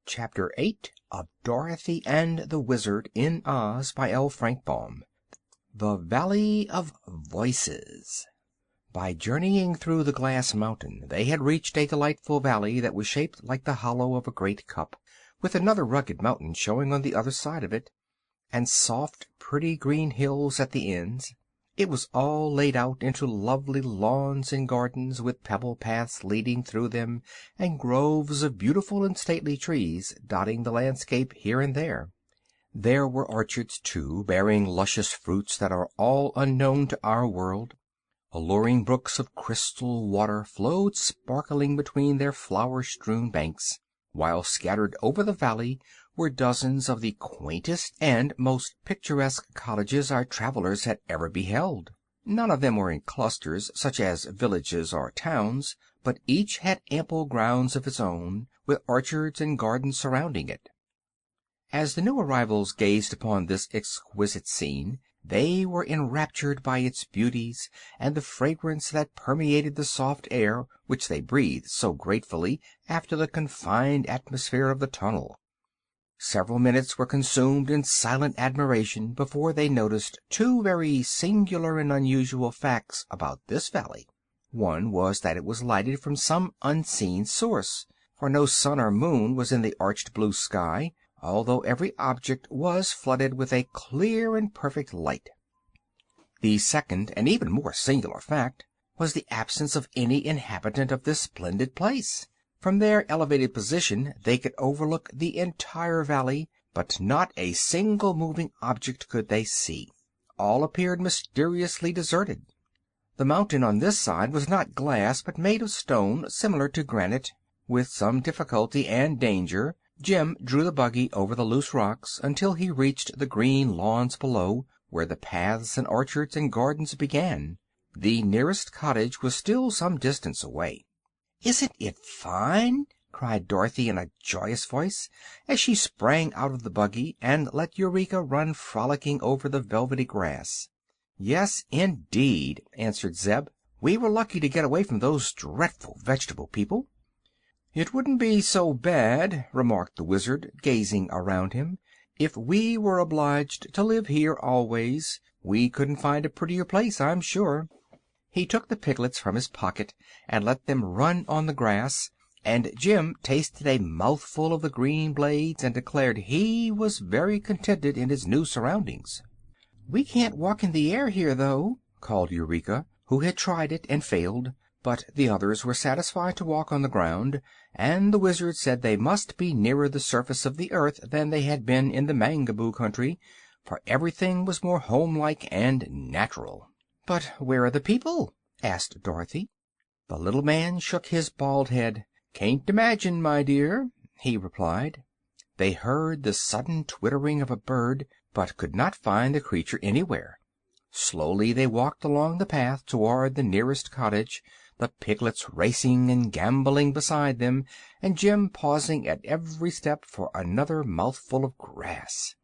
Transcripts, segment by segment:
Chapter 8 of Dorothy and the Wizard in Oz by L. Frank Baum. The Valley of Voices. By journeying through the glass mountain they had reached a delightful valley that was shaped like the hollow of a great cup, with another rugged mountain showing on the other side of it, and soft, pretty green hills at the ends. It was all laid out into lovely lawns and gardens, with pebble paths leading through them, and groves of beautiful and stately trees dotting the landscape here and there. There were orchards, too, bearing luscious fruits that are all unknown to our world. Alluring brooks of crystal water flowed sparkling between their flower-strewn banks, while scattered over the valley were dozens of the quaintest and most picturesque cottages our travelers had ever beheld. None of them were in clusters, such as villages or towns, but each had ample grounds of its own, with orchards and gardens surrounding it. As the new arrivals gazed upon this exquisite scene, they were enraptured by its beauties and the fragrance that permeated the soft air which they breathed so gratefully after the confined atmosphere of the tunnel. Several minutes were consumed in silent admiration before they noticed two very singular and unusual facts about this valley. One was that it was lighted from some unseen source, for no sun or moon was in the arched blue sky, although every object was flooded with a clear and perfect light. The second and even more singular fact was the absence of any inhabitant of this splendid place. From their elevated position they could overlook the entire valley, but not a single moving object could they see. All appeared mysteriously deserted. The mountain on this side was not glass, but made of stone similar to granite. With some difficulty and danger Jim drew the buggy over the loose rocks until he reached the green lawns below, where the paths and orchards and gardens began. The nearest cottage was still some distance away. "Isn't it fine?" cried Dorothy in a joyous voice, as she sprang out of the buggy and let Eureka run frolicking over the velvety grass. "Yes, indeed," answered Zeb. "We were lucky to get away from those dreadful vegetable people." "It wouldn't be so bad," remarked the Wizard, gazing around him, "if we were obliged to live here always. We couldn't find a prettier place, I'm sure." He took the piglets from his pocket and let them run on the grass, and Jim tasted a mouthful of the green blades and declared he was very contented in his new surroundings. "We can't walk in the air here, though," called Eureka, who had tried it and failed, but the others were satisfied to walk on the ground, and the Wizard said they must be nearer the surface of the earth than they had been in the Mangaboo country, for everything was more homelike and natural. "But where are the people?" asked Dorothy. The little man shook his bald head. "Can't imagine, my dear," he replied. They heard the sudden twittering of a bird, but could not find the creature anywhere. Slowly they walked along the path toward the nearest cottage, the piglets racing and gambolling beside them, and Jim pausing at every step for another mouthful of grass.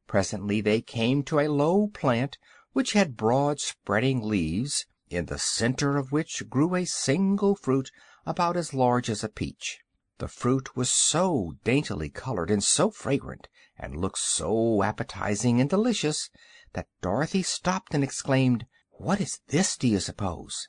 Presently they came to a low plant which had broad spreading leaves, in the center of which grew a single fruit about as large as a peach. The fruit was so daintily colored and so fragrant, and looked so appetizing and delicious, that Dorothy stopped and exclaimed, "What is this, do you suppose?"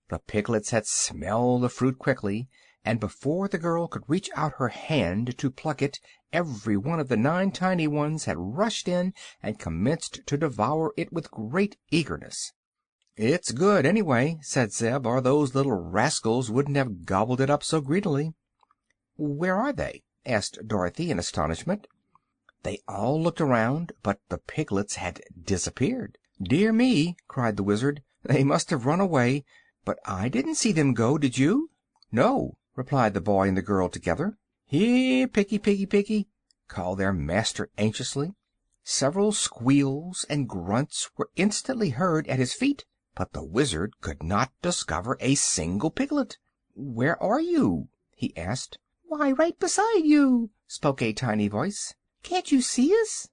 The piglets had smelled the fruit quickly, and before the girl could reach out her hand to pluck it, every one of the 9 tiny ones had rushed in and commenced to devour it with great eagerness. "It's good, anyway," said Zeb, "or those little rascals wouldn't have gobbled it up so greedily." "Where are they?" asked Dorothy in astonishment. They all looked around, but the piglets had disappeared. "Dear me!" cried the Wizard. "They must have run away, but I didn't see them go, did you?" "No," replied the boy and the girl together. "Here, Piggy, Piggy, Piggy!" called their master anxiously. Several squeals and grunts were instantly heard at his feet, but the Wizard could not discover a single piglet. "Where are you?" he asked. "Why, right beside you," spoke a tiny voice. "Can't you see us?"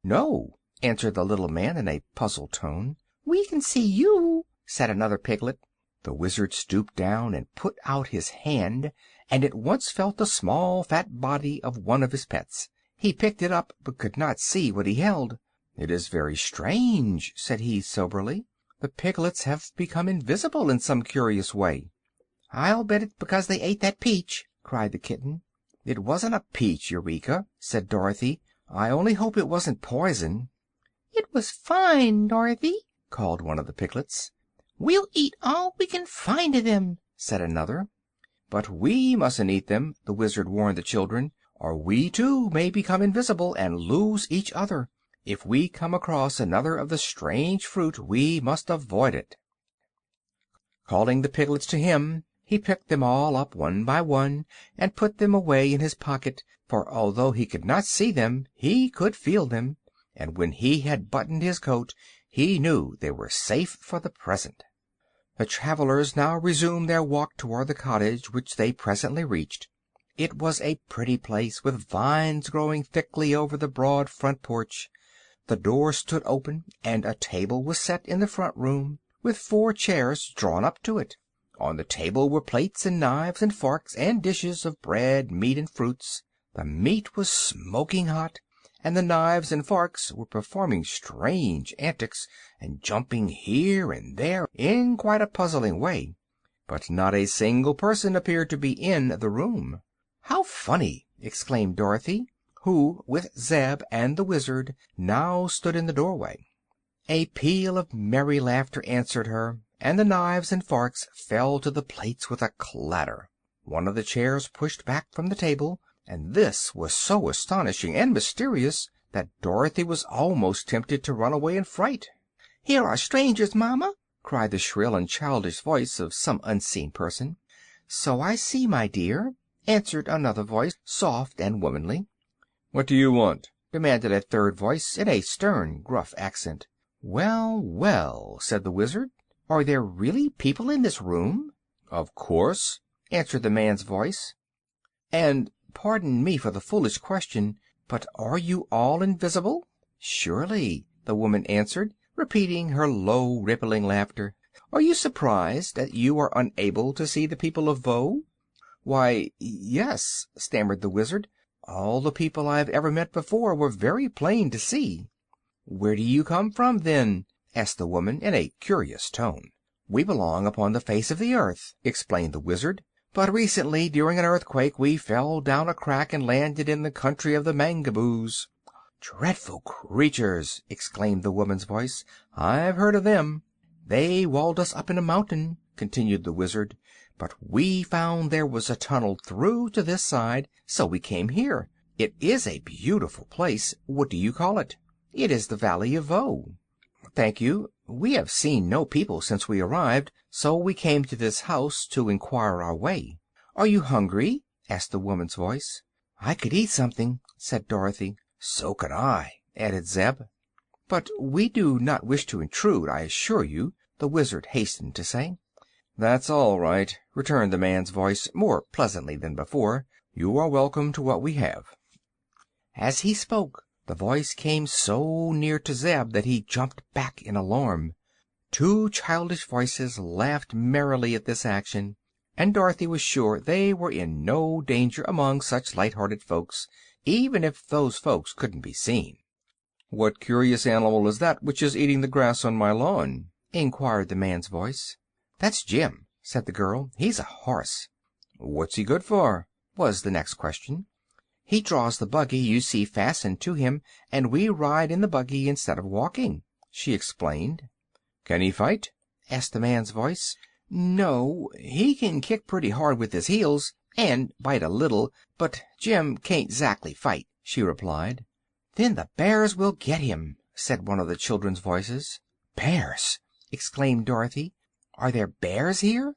"No," answered the little man in a puzzled tone. "We can see you," said another piglet. The Wizard stooped down and put out his hand, and at once felt the small fat body of one of his pets. He picked it up, but could not see what he held. "It is very strange," said he soberly. "The piglets have become invisible in some curious way." "I'll bet it's because they ate that peach," cried the kitten. "It wasn't a peach, Eureka," said Dorothy. "I only hope it wasn't poison." "It was fine, Dorothy," called one of the piglets. "We'll eat all we can find of them," said another. "But we mustn't eat them," the Wizard warned the children, "or we, too, may become invisible and lose each other. If we come across another of the strange fruit we must avoid it." Calling the piglets to him, he picked them all up one by one and put them away in his pocket, for although he could not see them he could feel them, and when he had buttoned his coat he knew they were safe for the present. The travelers now resumed their walk toward the cottage, which they presently reached. It was a pretty place, with vines growing thickly over the broad front porch. The door stood open, and a table was set in the front room, with 4 chairs drawn up to it. On the table were plates and knives and forks and dishes of bread, meat, and fruits. The meat was smoking hot, and the knives and forks were performing strange antics and jumping here and there in quite a puzzling way. But not a single person appeared to be in the room. "How funny!" exclaimed Dorothy, who, with Zeb and the Wizard, now stood in the doorway. A peal of merry laughter answered her, and the knives and forks fell to the plates with a clatter. One of the chairs pushed back from the table, and this was so astonishing and mysterious that Dorothy was almost tempted to run away in fright. "Here are strangers, Mama!" cried the shrill and childish voice of some unseen person. "So I see, my dear," answered another voice, soft and womanly. "What do you want?" demanded a third voice, in a stern, gruff accent. "Well, well," said the Wizard. "Are there really people in this room?" "Of course," answered the man's voice. "And pardon me for the foolish question, but are you all invisible?" "Surely," the woman answered, repeating her low, rippling laughter. "Are you surprised that you are unable to see the people of Voe?" "Why, yes," stammered the Wizard. "All the people I have ever met before were very plain to see." "Where do you come from, then?" asked the woman, in a curious tone. "We belong upon the face of the earth," explained the Wizard. "But recently, during an earthquake, we fell down a crack and landed in the country of the Mangaboos." "Dreadful creatures!" exclaimed the woman's voice. "I've heard of them." "They walled us up in a mountain," continued the Wizard, "but we found there was a tunnel through to this side, so we came here. It is a beautiful place. What do you call it?" "It is the Valley of Voe." "Thank you. We have seen no people since we arrived, so we came to this house to inquire our way." "Are you hungry?" asked the woman's voice. "I could eat something," said Dorothy. "So could I," added Zeb. "But we do not wish to intrude, I assure you," the Wizard hastened to say. "That's all right," returned the man's voice, more pleasantly than before. "You are welcome to what we have." As he spoke, the voice came so near to Zeb that he jumped back in alarm. 2 childish voices laughed merrily at this action, and Dorothy was sure they were in no danger among such light-hearted folks, even if those folks couldn't be seen. "What curious animal is that which is eating the grass on my lawn?" inquired the man's voice. "That's Jim," said the girl. "He's a horse." "What's he good for?" was the next question. "He draws the buggy you see fastened to him, and we ride in the buggy instead of walking," she explained. "Can he fight?" asked the man's voice. "No, he can kick pretty hard with his heels, and bite a little, but Jim can't 'zactly fight," she replied. "Then the bears will get him," said one of the children's voices. "Bears!" exclaimed Dorothy. "Are there bears here?"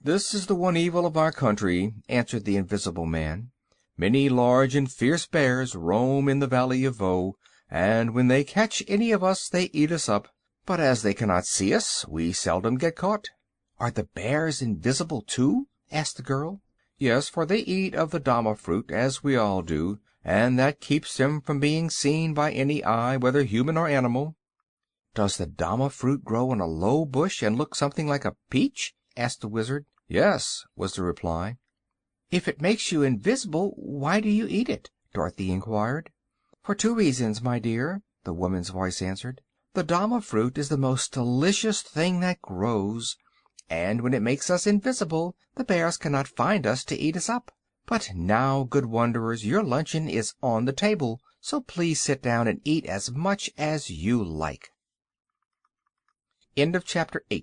"This is the one evil of our country," answered the invisible man. "Many large and fierce bears roam in the Valley of Voe, and when they catch any of us they eat us up. But as they cannot see us, we seldom get caught." "Are the bears invisible, too?" asked the girl. "Yes, for they eat of the dama fruit, as we all do, and that keeps them from being seen by any eye, whether human or animal." "Does the dama fruit grow on a low bush and look something like a peach?" asked the Wizard. "Yes," was the reply. "If it makes you invis'ble, why do you eat it?" Dorothy inquired. "For two reasons, my dear," the woman's voice answered. "The dama fruit is the most delicious thing that grows, and when it makes us invis'ble the bears cannot find us to eat us up. But now, good wanderers, your luncheon is on the table, so please sit down and eat as much as you like." Chapter 9